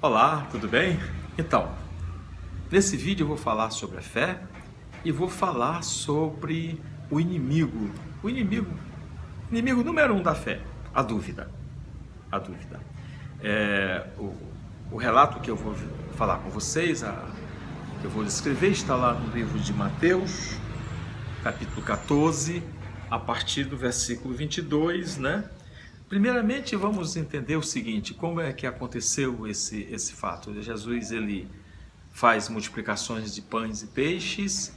Olá, tudo bem? Então, nesse vídeo eu vou falar sobre a fé e vou falar sobre o inimigo. O inimigo número um da fé, a dúvida. A dúvida. O relato que eu vou falar com vocês, que eu vou descrever, está lá no livro de Mateus, capítulo 14, a partir do versículo 22, né? Primeiramente, vamos entender o seguinte: como é que aconteceu esse fato? Jesus, ele faz multiplicações de pães e peixes,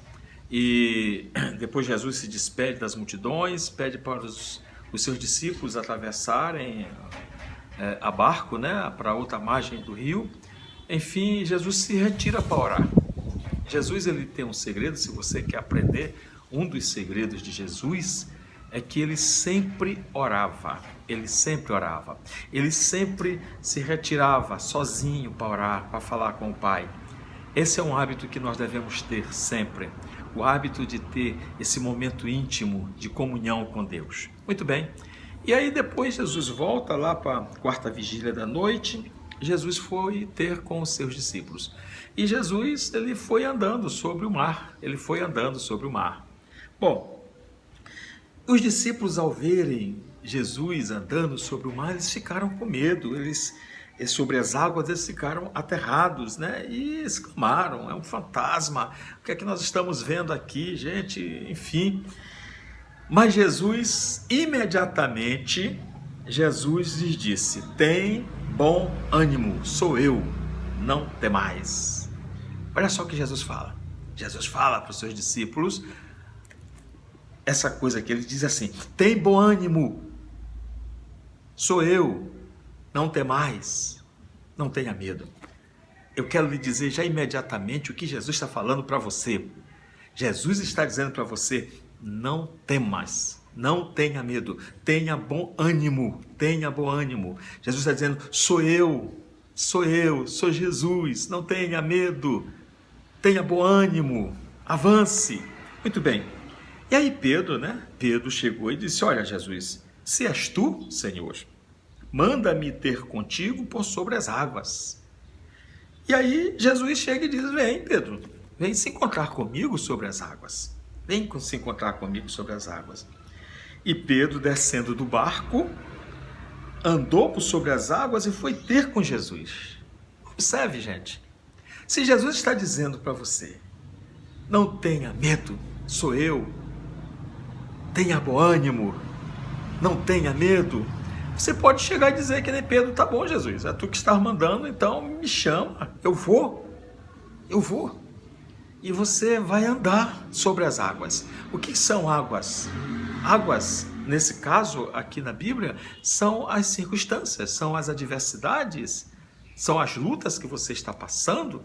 e depois Jesus se despede das multidões, pede para os seus discípulos atravessarem a barco, né, para outra margem do rio. Enfim, Jesus se retira para orar. Jesus, ele tem um segredo. Se você quer aprender, um dos segredos de Jesus é que ele sempre orava, ele sempre se retirava sozinho para orar, para falar com o Pai. Esse é um hábito que nós devemos ter sempre, o hábito de ter esse momento íntimo de comunhão com Deus. Muito bem, e aí depois Jesus volta lá para a quarta vigília da noite. Jesus foi ter com os seus discípulos, e Jesus, ele foi andando sobre o mar, Bom, os discípulos, ao verem Jesus andando sobre o mar, eles ficaram com medo, sobre as águas, eles ficaram aterrados, né? E exclamaram: é um fantasma, o que é que nós estamos vendo aqui, gente? Enfim. Mas Jesus, imediatamente, Jesus lhes disse: tem bom ânimo, sou eu, não temais. Olha só o que Jesus fala. Jesus fala para os seus discípulos essa coisa que ele diz assim: tem bom ânimo, sou eu, não temais, não tenha medo. Eu quero lhe dizer já imediatamente o que Jesus está falando para você. Jesus está dizendo para você: não temas, não tenha medo, tenha bom ânimo, Jesus está dizendo: sou eu, sou Jesus, não tenha medo, tenha bom ânimo, avance. Muito bem. E aí Pedro, Pedro chegou e disse: olha, Jesus, se és tu, Senhor, manda-me ter contigo por sobre as águas. E aí Jesus chega e diz: vem, Pedro, vem se encontrar comigo sobre as águas. Vem se encontrar comigo sobre as águas. E Pedro, descendo do barco, andou por sobre as águas e foi ter com Jesus. Observe, gente, se Jesus está dizendo para você: não tenha medo, sou eu, tenha bom ânimo, não tenha medo, você pode chegar e dizer que nem Pedro: tá bom, Jesus, é tu que estás mandando, então me chama, eu vou. E você vai andar sobre as águas. O que são águas? Águas, nesse caso aqui na Bíblia, são as circunstâncias, são as adversidades, são as lutas que você está passando,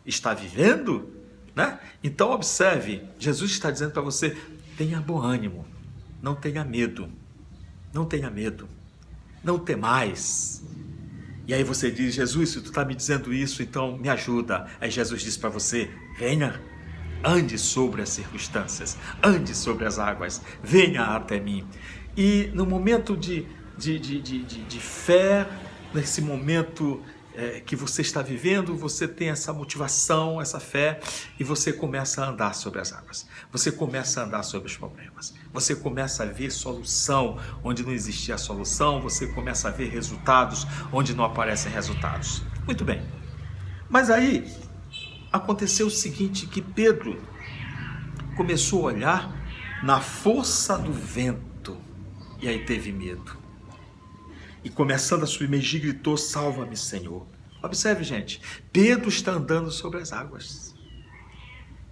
está vivendo, né? Então observe, Jesus está dizendo para você: tenha bom ânimo, não tenha medo, não temais. E aí você diz: Jesus, se tu está me dizendo isso, então me ajuda. Aí Jesus diz para você: venha, ande sobre as circunstâncias, ande sobre as águas, venha até mim. E no momento de fé, nesse momento que você está vivendo, você tem essa motivação, essa fé, e você começa a andar sobre as águas, você começa a andar sobre os problemas, você começa a ver solução onde não existia solução, você começa a ver resultados onde não aparecem resultados. Muito bem, mas aí aconteceu o seguinte, que Pedro começou a olhar na força do vento, e aí teve medo. E começando a submergir, gritou: salva-me, Senhor. Observe, gente, Pedro está andando sobre as águas.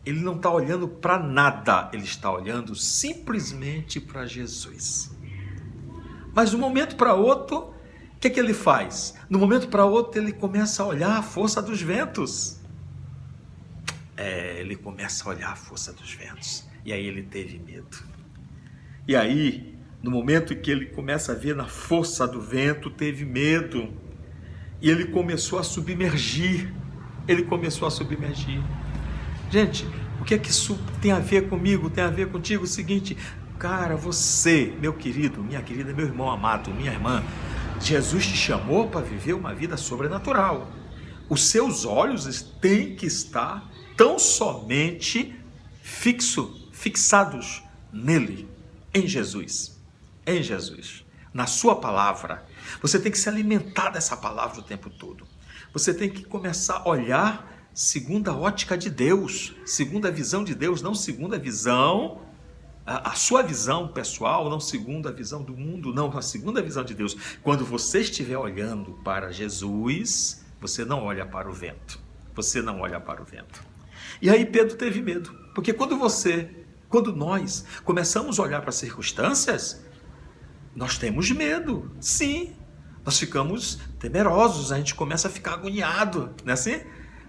Ele não está olhando para nada, ele está olhando simplesmente para Jesus. Mas de um momento para outro, o que ele faz? De um momento para outro, ele começa a olhar a força dos ventos. Ele começa a olhar a força dos ventos. E aí ele teve medo. E aí, no momento que ele começa a ver na força do vento, teve medo. E ele começou a submergir. Gente, o que é que isso tem a ver comigo? Tem a ver contigo? O seguinte: cara, você, meu querido, minha querida, meu irmão amado, minha irmã, Jesus te chamou para viver uma vida sobrenatural. Os seus olhos têm que estar tão somente fixados nele, em Jesus, na sua palavra. Você tem que se alimentar dessa palavra o tempo todo. Você tem que começar a olhar segundo a ótica de Deus, segundo a visão de Deus, não segundo a visão, a sua visão pessoal, não segundo a visão do mundo, não, a segunda visão de Deus. Quando você estiver olhando para Jesus, você não olha para o vento. Você não olha para o vento. E aí Pedro teve medo, porque quando nós começamos a olhar para as circunstâncias, nós temos medo, sim. Nós ficamos temerosos, a gente começa a ficar agoniado, não é assim?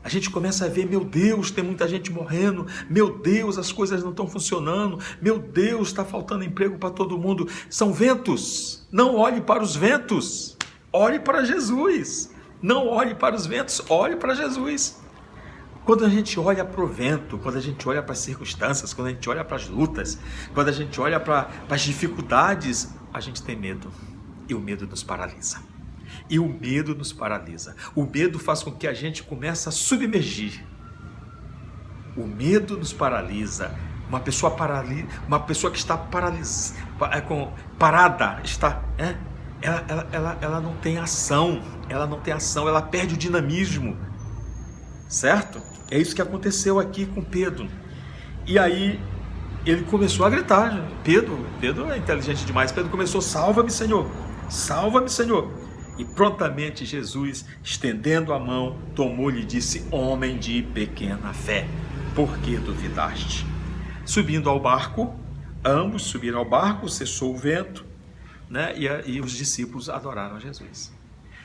A gente começa a ver, meu Deus, tem muita gente morrendo, meu Deus, as coisas não estão funcionando, meu Deus, está faltando emprego para todo mundo. São ventos, não olhe para os ventos, olhe para Jesus. Não olhe para os ventos, olhe para Jesus. Quando a gente olha para o vento, quando a gente olha para as circunstâncias, quando a gente olha para as lutas, quando a gente olha para as dificuldades, a gente tem medo. E o medo nos paralisa. O medo faz com que a gente comece a submergir. O medo nos paralisa. Uma pessoa que está parada, ela não tem ação. Ela perde o dinamismo. Certo? É isso que aconteceu aqui com Pedro. E aí ele começou a gritar. Pedro é inteligente demais. Pedro começou: salva-me, Senhor, salva-me, Senhor. E prontamente Jesus, estendendo a mão, tomou-lhe e disse: homem de pequena fé, por que duvidaste? Subindo ao barco, ambos subiram ao barco, cessou o vento, né? E os discípulos adoraram a Jesus.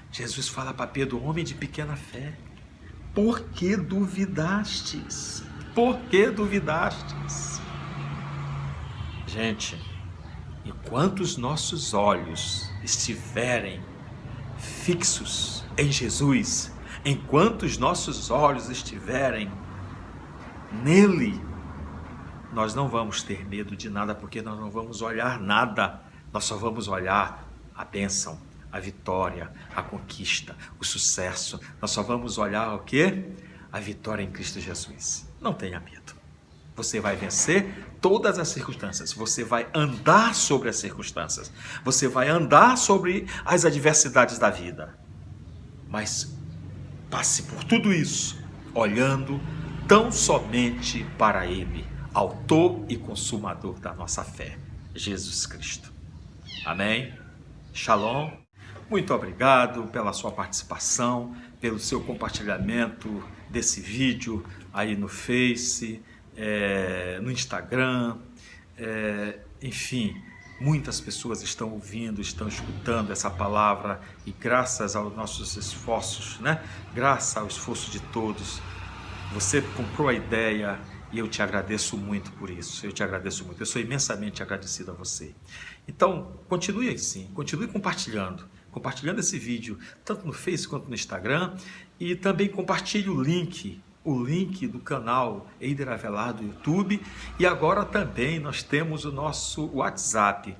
Jesus fala para Pedro: homem de pequena fé, por que duvidastes? Por que duvidastes? Gente, enquanto os nossos olhos estiverem fixos em Jesus, enquanto os nossos olhos estiverem nele, nós não vamos ter medo de nada, porque nós não vamos olhar nada, nós só vamos olhar a bênção, a vitória, a conquista, o sucesso. Nós só vamos olhar o quê? A vitória em Cristo Jesus. Não tenha medo. Você vai vencer todas as circunstâncias. Você vai andar sobre as circunstâncias. Você vai andar sobre as adversidades da vida. Mas passe por tudo isso olhando tão somente para Ele, autor e consumador da nossa fé, Jesus Cristo. Amém? Shalom. Muito obrigado pela sua participação, pelo seu compartilhamento desse vídeo aí no Face, no Instagram, enfim, muitas pessoas estão ouvindo, estão escutando essa palavra e graças aos nossos esforços, né? Graças ao esforço de todos, você comprou a ideia e eu te agradeço muito por isso, eu sou imensamente agradecido a você. Então, continue assim, continue compartilhando esse vídeo, tanto no Face quanto no Instagram, e também compartilhe o link do canal Eider Avelar do YouTube, e agora também nós temos o nosso WhatsApp,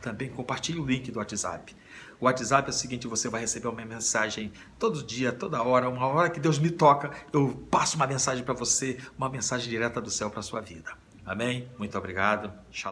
também, compartilhe o link do WhatsApp. O WhatsApp é o seguinte: você vai receber uma mensagem todo dia, toda hora, uma hora que Deus me toca, eu passo uma mensagem para você, uma mensagem direta do céu para a sua vida. Amém? Muito obrigado. Shalom.